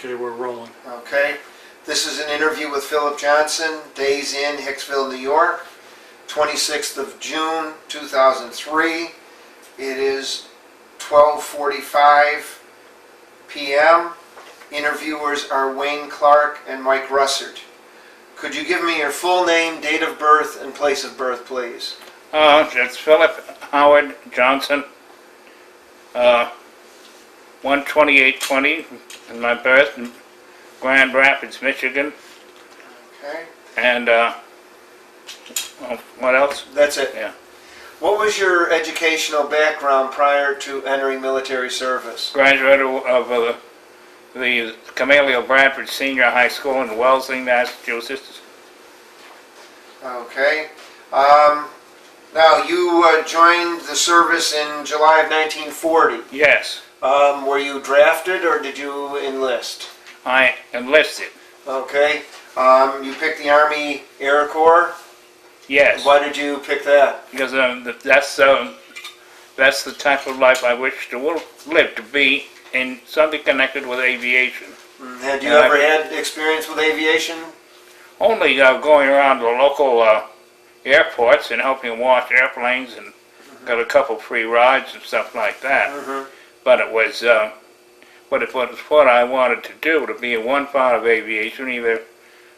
Okay, we're rolling. Okay. This is an interview with Philip Johnson, Days Inn, Hicksville, New York, 26th of June, 2003. It is 12:45 p.m. Interviewers are Wayne Clark and Mike Russert. Could you give me your full name, date of birth, and place of birth, please? It's Philip Howard Johnson. 12820 is my birth in Grand Rapids, Michigan. Okay. And, what else? That's it. Yeah. What was your educational background prior to entering military service? Graduate of the Camille Bradford Senior High School in Wellesley, Massachusetts. Okay. Now, you joined the service in July of 1940. Yes, Were you drafted or did you enlist? I enlisted. Okay. You picked the Army Air Corps. Yes, Why did you pick that? because that's the type of life I wish to live, to be in something connected with aviation. Had you ever had experience with aviation? Only going around the local airports and helping wash airplanes, and got a couple free rides and stuff like that. But it was what I wanted to do, to be in one part of aviation, either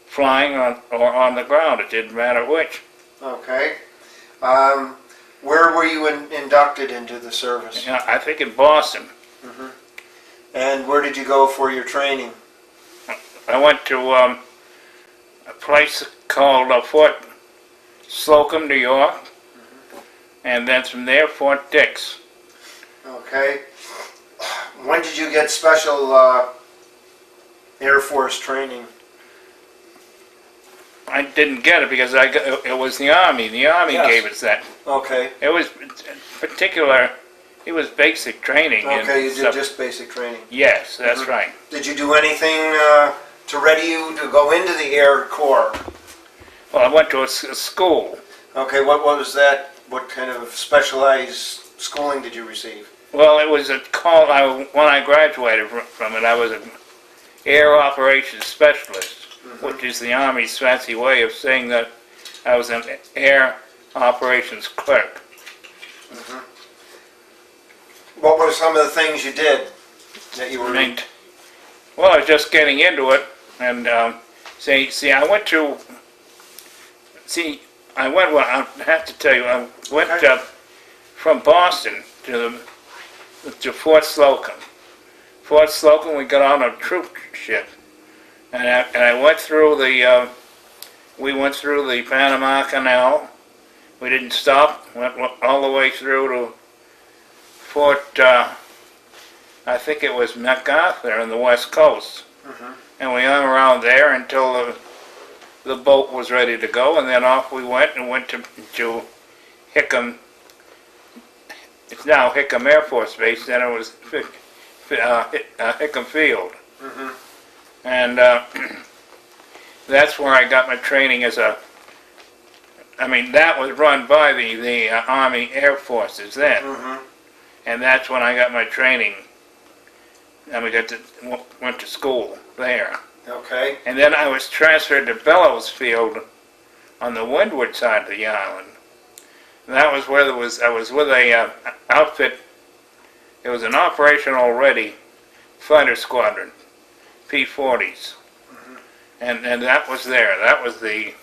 flying or on the ground. It didn't matter which. Okay. Where were you inducted into the service? Yeah, I think in Boston. And where did you go for your training? I went to a place called Fort Slocum, New York, and then from there Fort Dix. Okay. When did you get special Air Force training? I didn't get it because it was the Army. The Army Yes. gave us that. Okay. It was particular. It was basic training. Okay, and you did stuff. just basic training. Yes, that's right. Did you do anything to ready you to go into the Air Corps? Well, I went to a school. Okay, what was that? What kind of specialized schooling did you receive? Well, it was when I graduated from it, I was an air operations specialist, which is the Army's fancy way of saying that I was an air operations clerk. What were some of the things you did that you were... Well, I was just getting into it, and I have to tell you, I went from Boston to Fort Slocum. Fort Slocum, we got on a troop ship, and I went through we went through the Panama Canal. We didn't stop, went all the way through to Fort, I think it was MacArthur on the west coast. And we hung around there until the boat was ready to go, and then off we went to Hickam. It's now Hickam Air Force Base, then it was Hickam Field. And that's where I got my training that was run by the Army Air Forces then. And that's when I got my training. And we went to school there. Okay. And then I was transferred to Bellows Field on the windward side of the island. And that was where I was with a outfit. It was an operational ready fighter squadron, P-40s. And that was there. That was we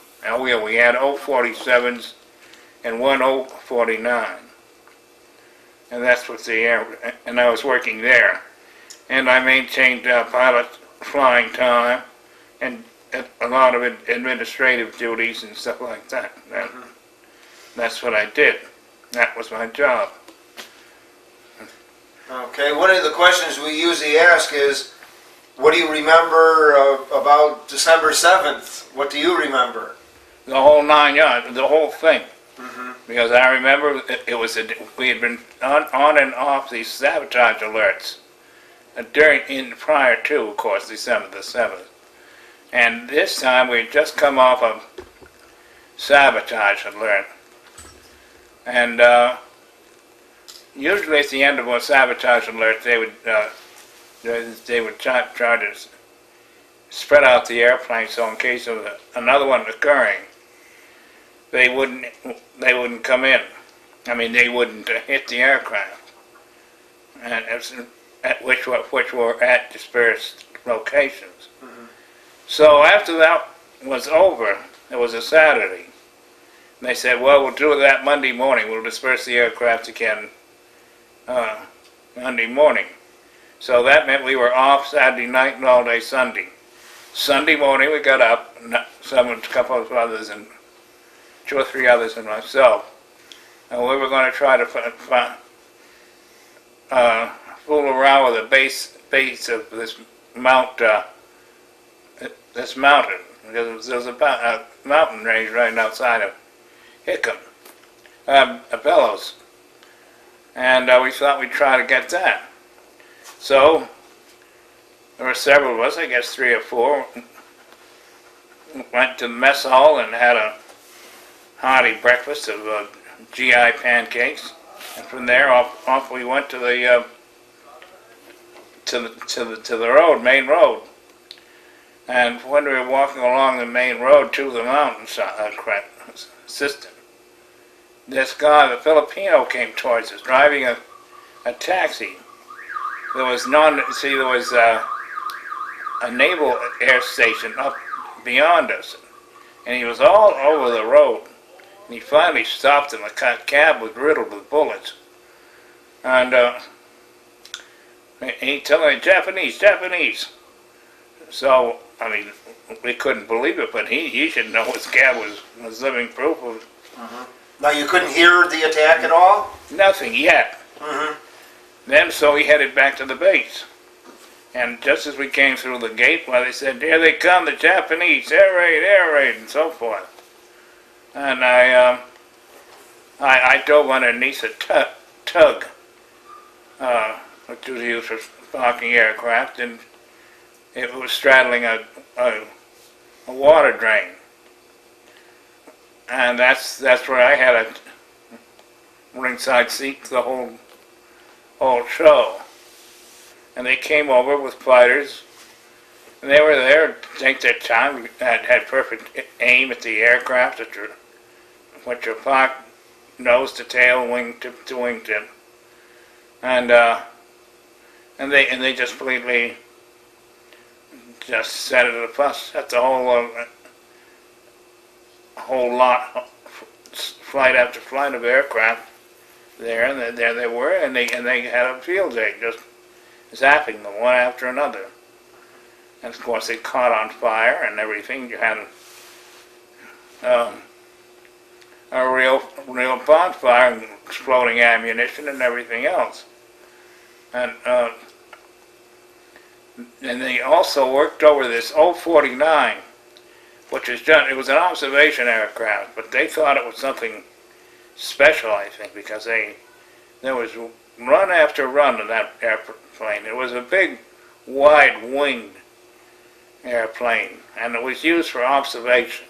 had O-47s and one O-49. And that's what and I was working there. And I maintained pilot flying time and a lot of administrative duties and stuff like that. That's what I did. That was my job. Okay, one of the questions we usually ask is, what do you remember about December 7th? What do you remember? The whole 9 yards, the whole thing. Because I remember we had been on and off these sabotage alerts prior to, of course, December the 7th. And this time we had just come off a sabotage alert. And usually at the end of a sabotage alert, they would try to spread out the airplane so in case of another one occurring, they wouldn't come in. I mean, they wouldn't hit the aircraft, and which were at dispersed locations. Mhm. So after that was over, it was a Saturday. And they said, well, we'll do that Monday morning. We'll disperse the aircraft again Monday morning. So that meant we were off Saturday night and all day Sunday. Sunday morning we got up, a couple of others, and 2 or 3 others and myself. And we were going to try to fool around with the base of this mountain. There was a mountain range right outside of Bellows. And we thought we'd try to get that. So, there were several of us, I guess 3 or 4, went to the mess hall and had a hearty breakfast of GI pancakes. And from there, off we went to the road, main road. And when we were walking along the main road to the mountain system, this guy, the Filipino, came towards us, driving a taxi. There was a naval air station up beyond us, and he was all over the road. And he finally stopped, and the cab was riddled with bullets. And he told me, Japanese. So, I mean, we couldn't believe it, but he should know his cab was living proof of. Mhm. Now you couldn't hear the attack at all? Nothing yet. Mhm. Then, so we headed back to the base. And just as we came through the gate, well, they said, here they come, the Japanese, air raid, and so forth. And I dove underneath a tug, which was used for parking aircraft, and it was straddling a water drain. And that's where I had a ringside seat the whole show. And they came over with fighters, and they were there to take their time, had perfect aim at the aircraft, which are parked nose to tail, wingtip to wingtip. And they just completely just set it at a fuss, set the whole lot, flight after flight of aircraft there, and there they were, and they had a field day, just zapping them one after another. And of course they caught on fire and everything. You had a real bonfire and exploding ammunition and everything else. And they also worked over this 049, which is just, it was an observation aircraft, but they thought it was something special, I think, because there was run after run of that airplane. It was a big, wide-winged airplane, and it was used for observation.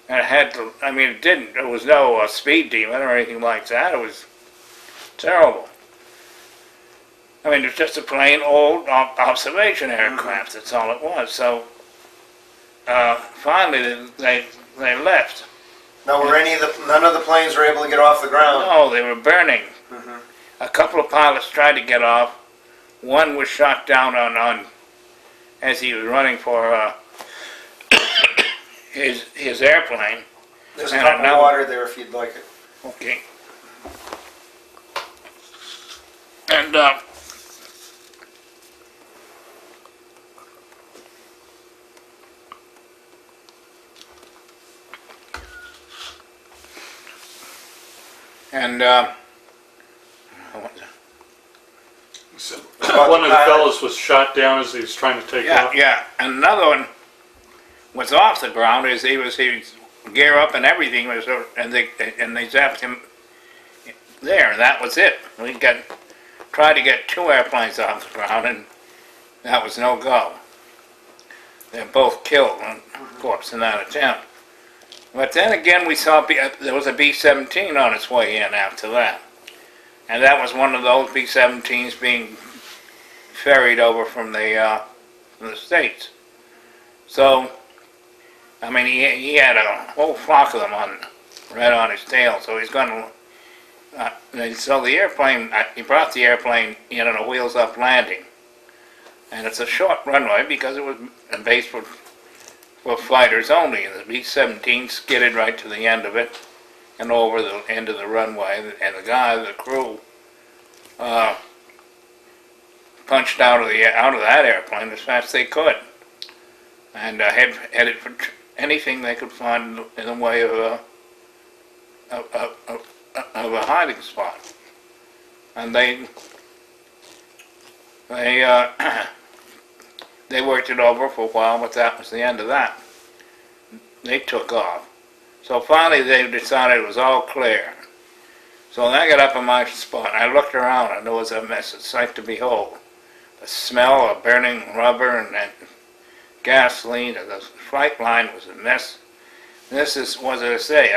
And it had to, I mean, there was no speed demon or anything like that. It was terrible. I mean, it was just a plain old observation aircraft, that's all it was. So, finally, they left. Now, none of the planes were able to get off the ground? No, they were burning. Mm-hmm. A couple of pilots tried to get off. One was shot down on as he was running for his airplane. There's a cup of water there if you'd like it. Okay. And one of the fellows was shot down as he was trying to take off. Yeah. And another one was off the ground as he was gear up and everything was, and they zapped him there, and that was it. We tried to get 2 airplanes off the ground, and that was no go. They're both killed, of course, in that attempt. But then again, we saw there was a B-17 on its way in after that. And that was one of those B-17s being ferried over from the States. So, I mean, he had a whole flock of them right on his tail, so he's going to, so the airplane, he brought the airplane in on a wheels-up landing. And it's a short runway because it was based for fighters only. And the B-17 skidded right to the end of it and over the end of the runway. And the crew, punched out of that airplane as fast as they could, and headed for anything they could find in the way of a hiding spot. And they worked it over for a while, but that was the end of that. They took off. So finally they decided it was all clear. So when I got up in my spot, I looked around and there was a mess, a sight to behold. The smell of burning rubber and gasoline, and the flight line was a mess. This was, as I say,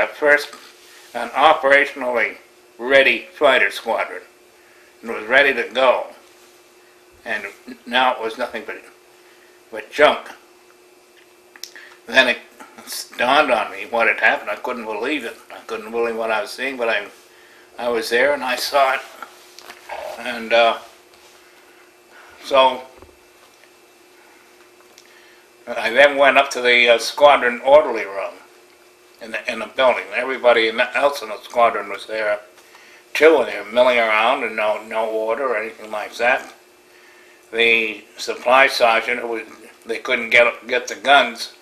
an operationally ready fighter squadron. It was ready to go. And now it was nothing but junk. Then it dawned on me what had happened. I couldn't believe it. I couldn't believe what I was seeing, but I was there and I saw it. And so I then went up to the squadron orderly room in the building. Everybody else in the squadron was there too, and they were milling around and no order or anything like that. The supply sergeant, they couldn't get the guns.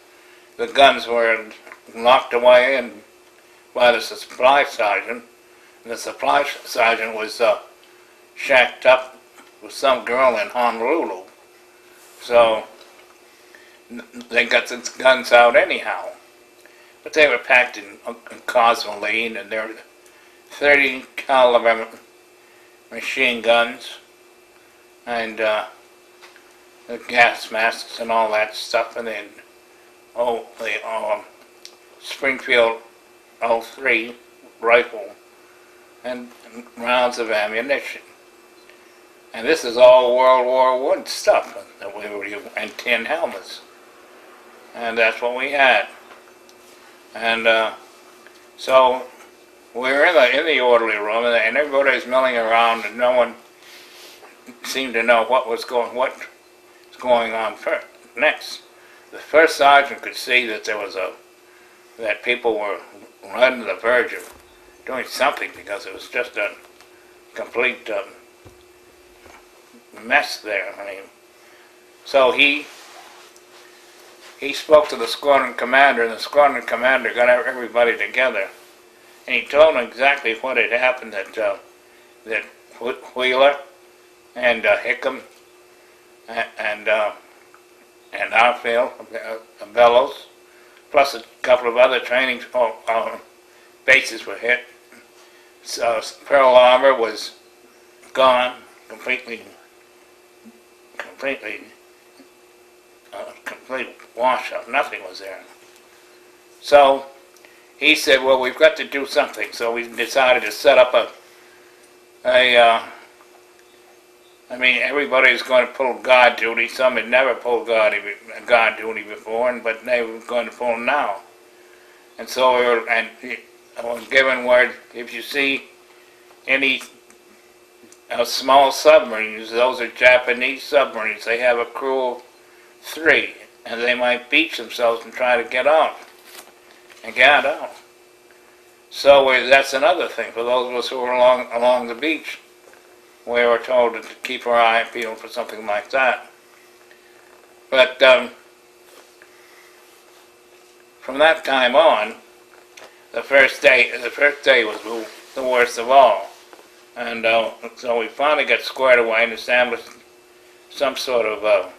The guns were locked away and by the supply sergeant. And the supply sergeant was shacked up with some girl in Honolulu. So they got the guns out anyhow. But they were packed in Kwajalein, and they're 30 caliber machine guns and the gas masks and all that stuff, and then the Springfield 03 rifle and rounds of ammunition. And this is all World War I stuff that we were using, and tin helmets. And that's what we had. And so we were in the orderly room, and everybody was milling around, and no one seemed to know what was going on next. The first sergeant could see that that people were right on the verge of doing something, because it was just a complete mess there. I mean, so he spoke to the squadron commander, and the squadron commander got everybody together, and he told them exactly what had happened, that Wheeler and Hickam and Outfield, Bellows, plus a couple of other training bases were hit. So Pearl Harbor was gone, complete washout. Nothing was there. So he said, well, we've got to do something. So we decided to set up I mean, everybody's going to pull guard duty. Some had never pulled guard duty before, but they were going to pull now. And so I was given word, if you see any small submarines, those are Japanese submarines. They have a crew of 3, and they might beach themselves and try to get out. So that's another thing for those of us who were along the beach. We were told to keep our eye peeled for something like that. But from that time on, the first day was the worst of all. And so we finally got squared away and established some sort of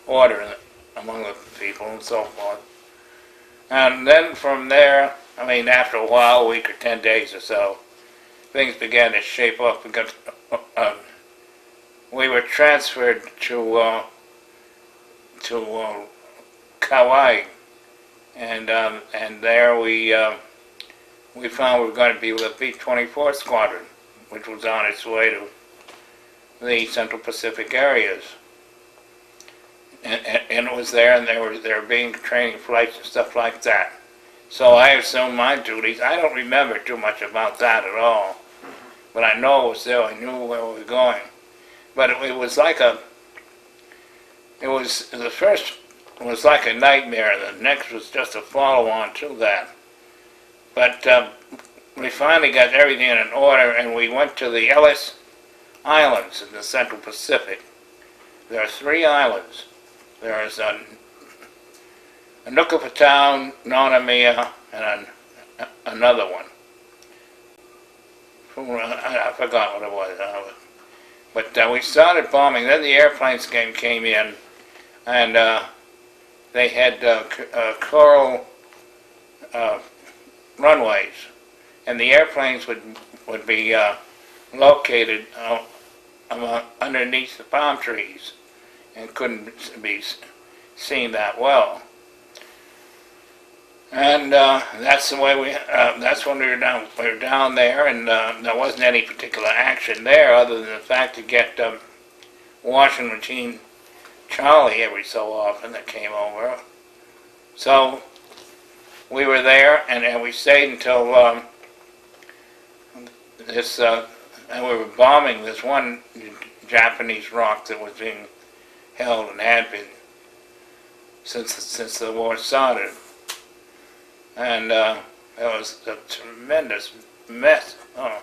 order among the people and so forth. And then from there, I mean, after a while, a week or 10 days or so, things began to shape up because we were transferred to Kauai, and there we found we were going to be with the B-24 squadron, which was on its way to the Central Pacific areas. and it was there, and they were being training flights and stuff like that. So I assumed my duties. I don't remember too much about that at all, but I know it was there. I knew where we were going. But it was like the first was like a nightmare. The next was just a follow-on to that. But we finally got everything in order, and we went to the Ellice Islands in the Central Pacific. There are 3 islands. There is a Nucupatown, Nonamia, and another one. I forgot what it was. But we started bombing. Then the airplanes came in, and they had coral runways, and the airplanes would be located underneath the palm trees, and couldn't be seen that well. And that's the way that's when we were down. We were down there, and there wasn't any particular action there, other than the fact to get washing machine Charlie every so often that came over. So we were there, and we stayed until and we were bombing this one Japanese rock that was being held and had been since the war started. And it was a tremendous mess. Oh,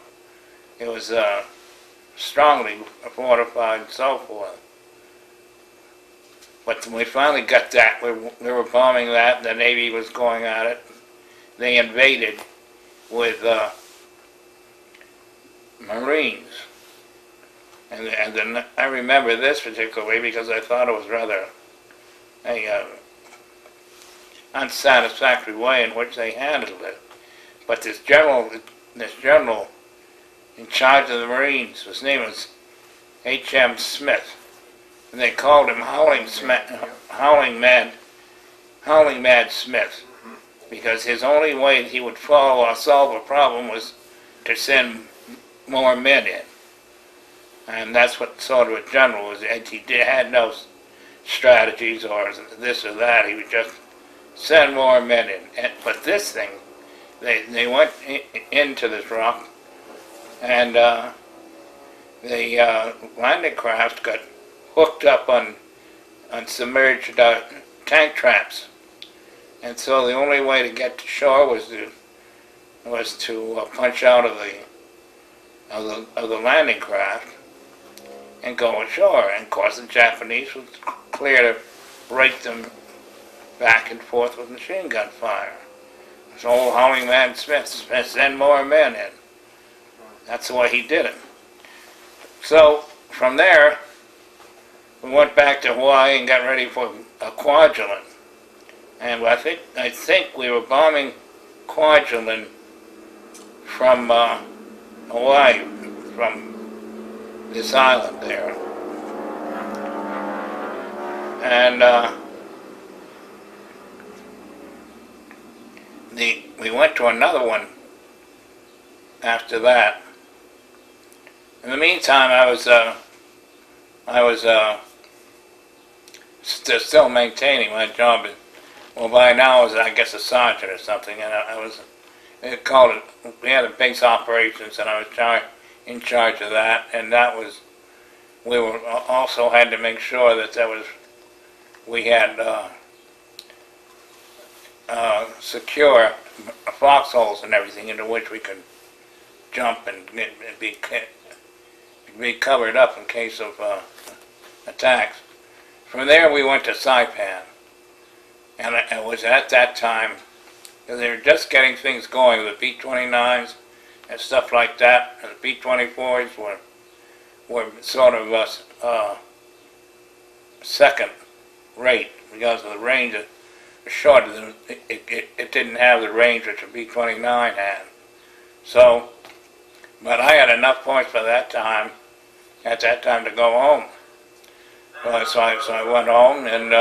it was strongly fortified and so forth. But when we finally got that, we were bombing that, the Navy was going at it. They invaded with Marines. And then I remember this particularly because I thought it was rather a unsatisfactory way in which they handled it. But this general in charge of the Marines, his name was H.M. Smith, and they called him Howling Mad Smith, because his only way he would follow or solve a problem was to send more men in. And that's what sort of a general was. He had no strategies or this or that. He would just send more men in. But this thing, they went into this rock, and the landing craft got hooked up on submerged tank traps. And so the only way to get to shore was to punch out of the landing craft and go ashore. And of course the Japanese was clear to break them back and forth with machine gun fire. So old Howling Mad Smith send more men in. That's the way he did it. So from there, we went back to Hawaii and got ready for Kwajalein. And I think we were bombing Kwajalein from Hawaii, from this island there. And we went to another one after that. In the meantime, I was still maintaining my job. Well, by now I was, I guess, a sergeant or something, and we had a base operations, and I was in charge of that, and we were also had to make sure that we had secure foxholes and everything into which we could jump and be covered up in case of attacks. From there we went to Saipan, and it was at that time, they were just getting things going with the B-29s and stuff like that, and the B-24s were sort of second rate because of the range that was short. It didn't have the range which a B-29 had. So, but I had enough points by that time, at that time, to go home. So I went home, and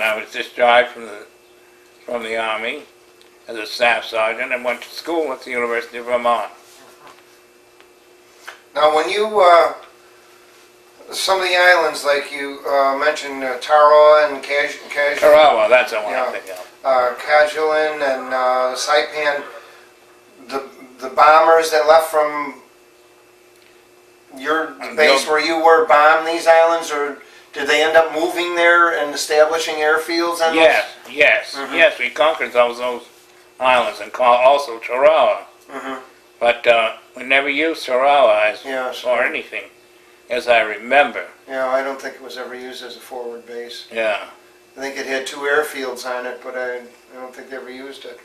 I was discharged from the Army as a staff sergeant and went to school at the University of Vermont. Now, when you some of the islands, like you mentioned, Tarawa and Kwajalein, Tarawa, that's the one Yeah. I'm thinking of. Kwajalein and Saipan, the bombers that left from your base where you were bombed these islands, or did they end up moving there and establishing airfields on Yes, yes, Mhm. yes, we conquered those islands and also Tarawa. those? Mm-hmm. But we never used Tarawa Yes. or anything, as I remember. Yeah, I don't think it was ever used as a forward base. Yeah. I think it had 2 airfields on it, but I don't think they ever used it.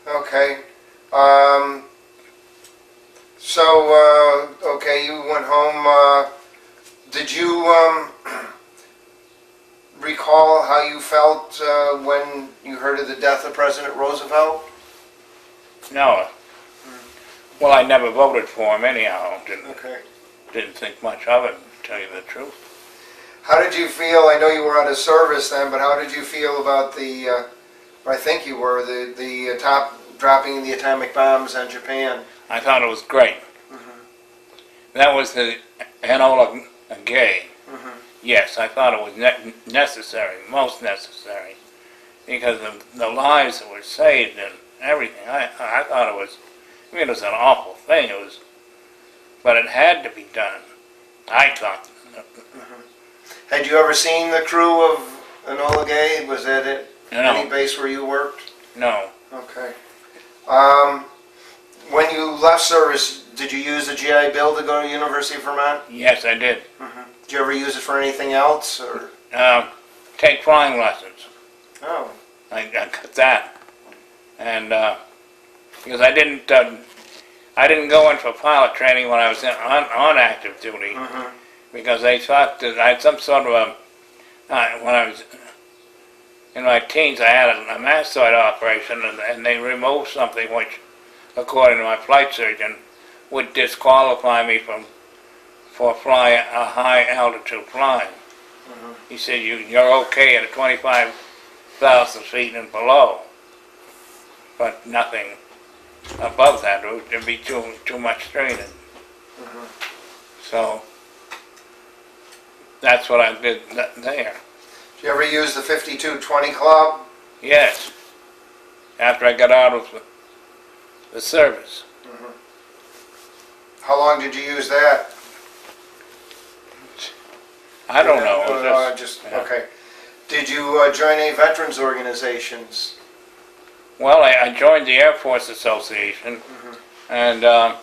Okay. Okay, you went home. Did you recall how you felt when you heard of the death of President Roosevelt? No. Well, I never voted for him anyhow. Okay. Didn't think much of it, to tell you the truth. How did you feel? I know you were out of service then, but how did you feel about I think you were, the top dropping the atomic bombs on Japan? I thought it was great. That was the Enola Gay. Yes, I thought it was necessary, most necessary, because of the lives that were saved and everything. I thought it was, I mean, it was an awful thing. It was, but it had to be done. I thought. Had you ever seen the crew of Enola Gay? Was that at any No, base where you worked? no. Okay. When you left service, did you use the GI Bill to go to University of Vermont? Yes, I did. Did you ever use it for anything else? Or Take flying lessons. oh, I got that, and because I didn't go in for pilot training when I was on active duty, because they thought that I had some sort of a when I was in my teens, I had a mastoid operation, and they removed something which, according to my flight surgeon, would disqualify me for flying a high altitude flying. He said you're okay at 25,000 feet and below, but nothing above that. It would be too much straining. So that's what I did there. did you ever use the 5220 Club? Yes, after I got out of the service. How long did you use that? I don't know. It was yeah. Okay. Did you join any veterans organizations? Well, I joined the Air Force Association, and I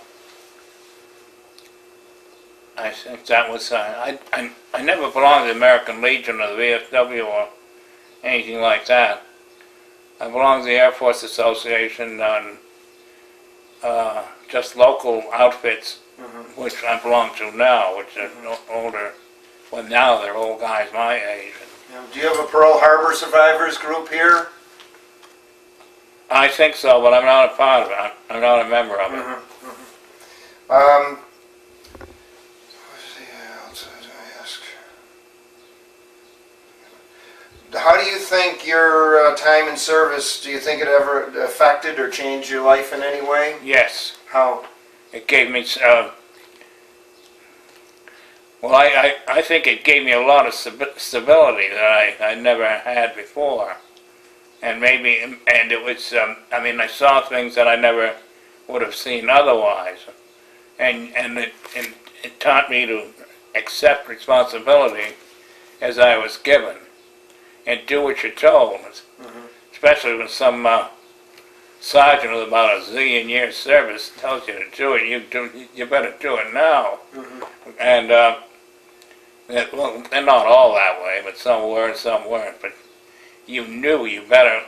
think that was, I never belonged to the American Legion or the VFW or anything like that. I belonged to the Air Force Association on just local outfits, which I belong to now, which are older. Well, now they're old guys my age. Do you have a Pearl Harbor survivors group here? I think so, but I'm not a part of it. I'm not a member of it. What else did I ask? How do you think your time in service, do you think it ever affected or changed your life in any way? Yes. How? It gave me, well, I think it gave me a lot of stability that I never had before. And maybe, and it was, I mean, I saw things that I never would have seen otherwise. And it taught me to accept responsibility as I was given and do what you're told. Especially when some sergeant with about a zillion years service tells you to do it, you better do it now. And well, they're not all that way, but some were and some weren't. But you knew you better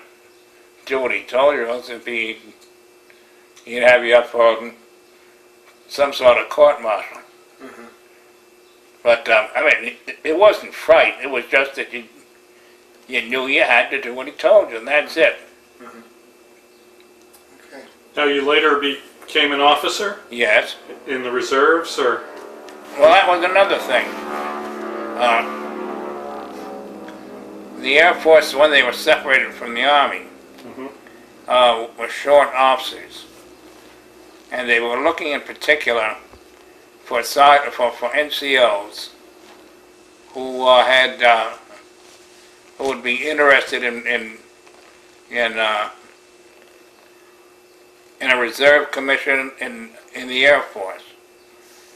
do what he told you, else he'd have you up for some sort of court-martial. But I mean, it wasn't fright. It was just that you knew you had to do what he told you, and that's it. Okay. Now, you later became an officer Yes. in the reserves, or? Well, that was another thing. The Air Force, when they were separated from the Army, were short officers. And they were looking in particular for NCOs who who would be interested in a reserve commission in the Air Force.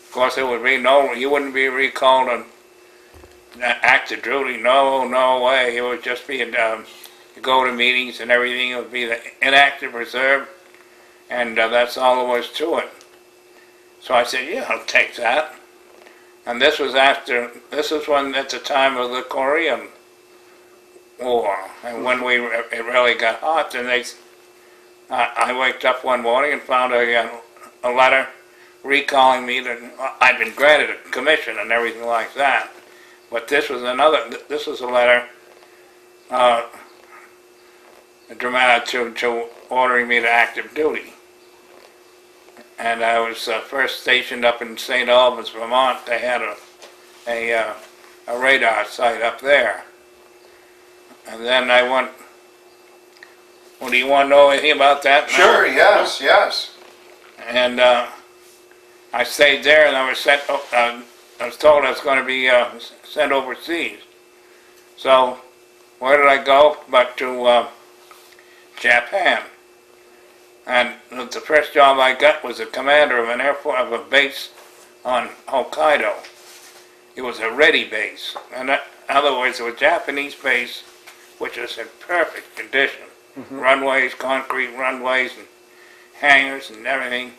Of course, it would be you wouldn't be recalled on active duty. No way. It would just be you go to meetings and everything. It would be the inactive reserve, and that's all there was to it. So I said, yeah, I'll take that. And this was when at the time of the Korean War, and when it really got hot, and I waked up one morning and found a letter recalling me that I'd been granted a commission and everything like that. But this was a letter to ordering me to active duty. And I was first stationed up in St. Albans, Vermont. They had a radar site up there. And then I went, well, do you want to know anything about that? Sure, yes. And I stayed there, and I was told I was going to be sent overseas. So where did I go but to Japan? And the first job I got was a commander of of a base on Hokkaido. It was a ready base. In other words, it was a Japanese base which is in perfect condition. Mm-hmm. Runways, concrete runways, and hangars and everything.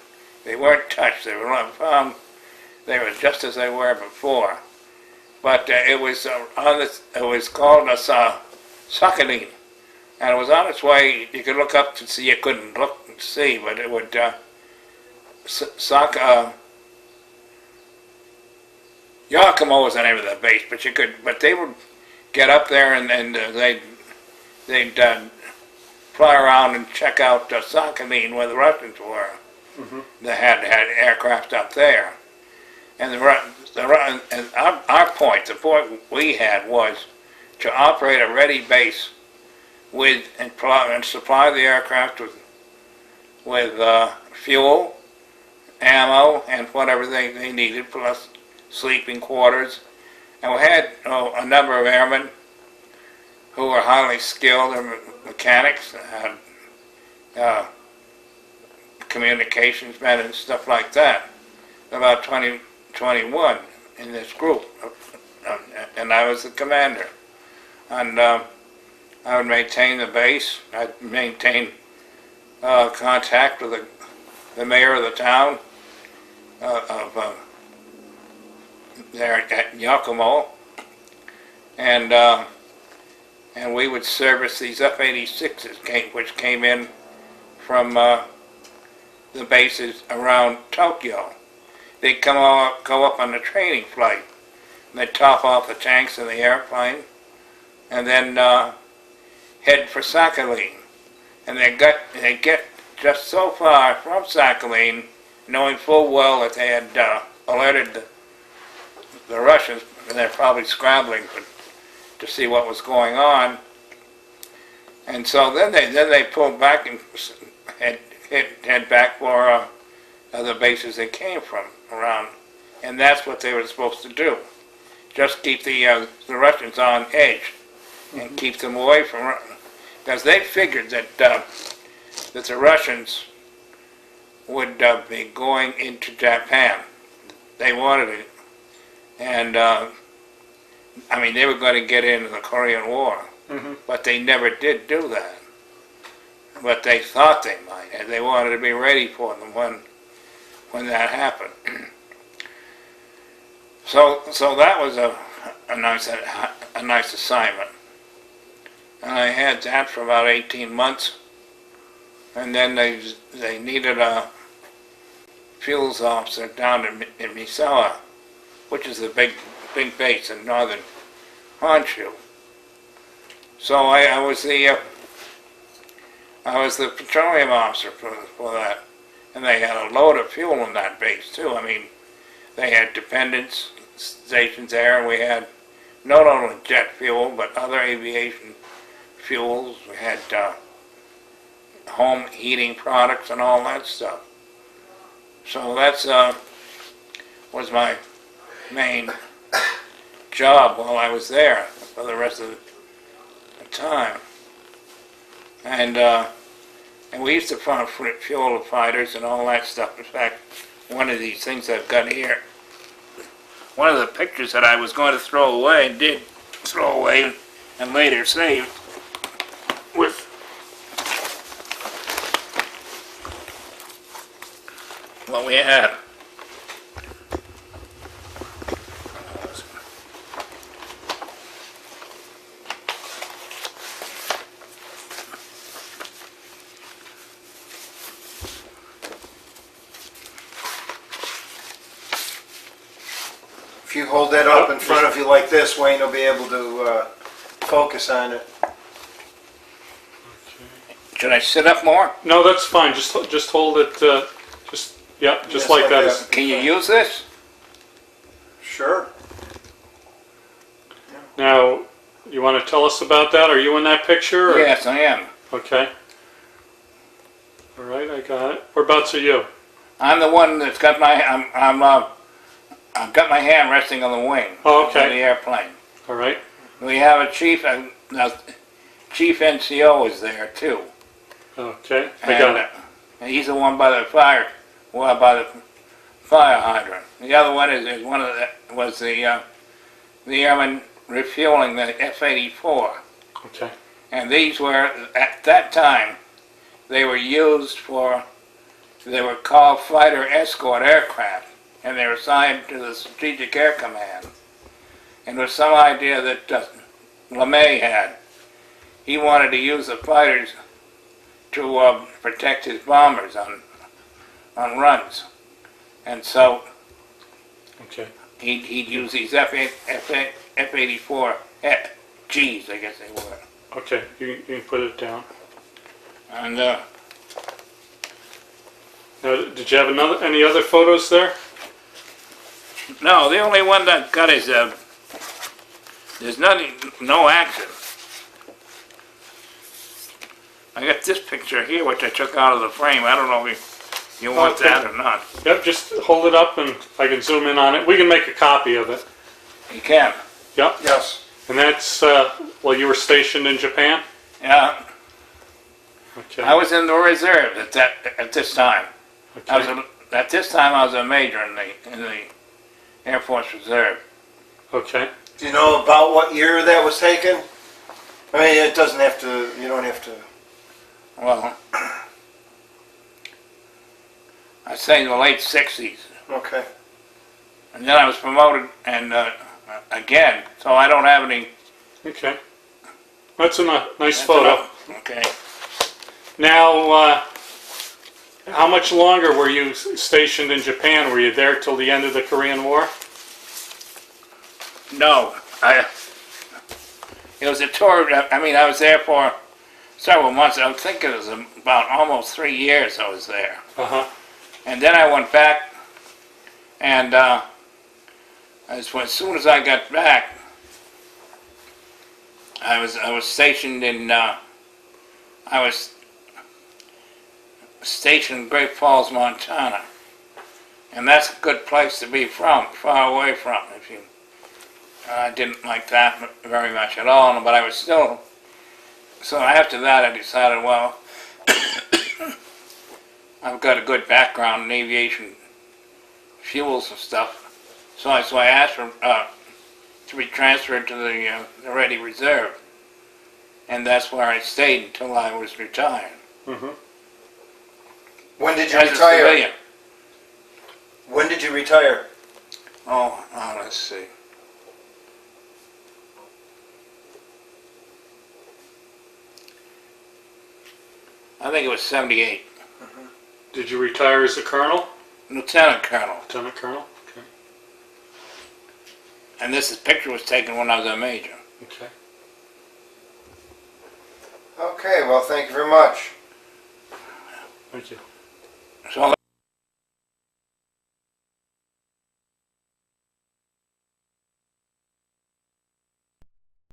They weren't touched. They were just as they were before. But it was called a Sakhalin. And it was on its way. You could look up to see. You couldn't look and see, but it would Yakumo was the name of the base. But they would get up there and they'd fly around and check out Sakhalin where the Russians were. Mm-hmm. They had aircraft up there, and our point, the point we had was to operate a ready base and supply the aircraft with fuel, ammo, and whatever they needed, plus sleeping quarters. And we had a number of airmen who were highly skilled, mechanics, communications men and stuff like that. About 21 in this group, and I was the commander. And I would maintain the base. I'd maintain contact with the mayor of the town of there at Yakumo, and we would service these F-86s which came in from the bases around Tokyo. They'd go up on the training flight, and they'd top off the tanks in the airplane, and then head for Sakhalin. And they'd get just so far from Sakhalin, knowing full well that they had alerted the Russians, and they're probably scrambling to see what was going on. And so then they pulled back and head back for the bases they came from around, and that's what they were supposed to do. Just keep the Russians on edge and keep them away from, because they figured that the Russians would be going into Japan. They wanted it, and I mean they were going to get into the Korean War, but they never did do that. But they thought they might, and they wanted to be ready for them when that happened. So that was a nice assignment, and I had that for about 18 months, and then they needed a fuels officer down in Misawa, which is the big base in northern Honshu. So I was the petroleum officer for that, and they had a load of fuel in that base too. I mean, they had dependence stations there, and we had not only jet fuel but other aviation fuels. We had home heating products and all that stuff. So was my main job while I was there for the rest of the time. And we used to fuel the fighters and all that stuff. In fact, one of these things I've got here, one of the pictures that I was going to throw away, and did throw away and later saved, with what we had. If you hold that up in front of you like this, Wayne will be able to focus on it. Should I sit up more? No, that's fine. Just hold it. Just Yes, like like that. that. Can you use this? Sure. Now, you want to tell us about that? Are you in that picture? Or? Yes, I am. Okay. All right, I got it. Whereabouts are you? I'm the one that's got my I've got my hand resting on the wing Oh, of the okay. airplane. All right. We have a chief, Chief NCO is there too. Okay, I got it. And he's the one by the fire hydrant. The other one is one of was the airman refueling the F-84. Okay. And these were, at that time, they were called fighter escort aircraft, and they were assigned to the Strategic Air Command. And there was some idea that LeMay had. He wanted to use the fighters to protect his bombers on runs. And so Okay. he'd use these F-84 Gs, I guess they were. Okay, you can put it down. And Now, did you have any other photos there? no, the only one that got is there's no action. I got this picture here, which I took out of the frame. I don't know if you want Okay. that or not. Yep, just hold it up and I can zoom in on it. We can make a copy of it. You can. Yep. Yes. And that's, well, you were stationed in Japan? Yeah, Okay. I was in the reserve at this time. Okay. At this time I was a major in the Air Force Reserve. Okay. Do you know about what year that was taken? I mean, it doesn't have to, you don't have to. Well, I'd say in the late 60s. Okay. And then I was promoted and again, so I don't have any. Okay. That's a nice That's photo. enough. Okay. Now, how much longer were you stationed in Japan? Were you there till the end of the Korean War? No, it was a tour. I mean, I was there for several months. I think it was about almost 3 years I was there. Uh-huh. And then I went back, and as soon as I got back, I was stationed in Great Falls, Montana, and that's a good place to be from, far away from. If you, I didn't like that very much at all, but I was still. So after that, I decided, well, I've got a good background in aviation fuels and stuff, so I asked for to be transferred to the Ready Reserve, and that's where I stayed until I was retired. Mm-hmm. When did you As a retire? civilian. When did you retire? Oh, let's see. I think it was 78. Did you retire as a colonel? Lieutenant Colonel. Lieutenant colonel? Okay. And this picture was taken when I was a major. Okay. Okay, well, thank you very much. Thank you.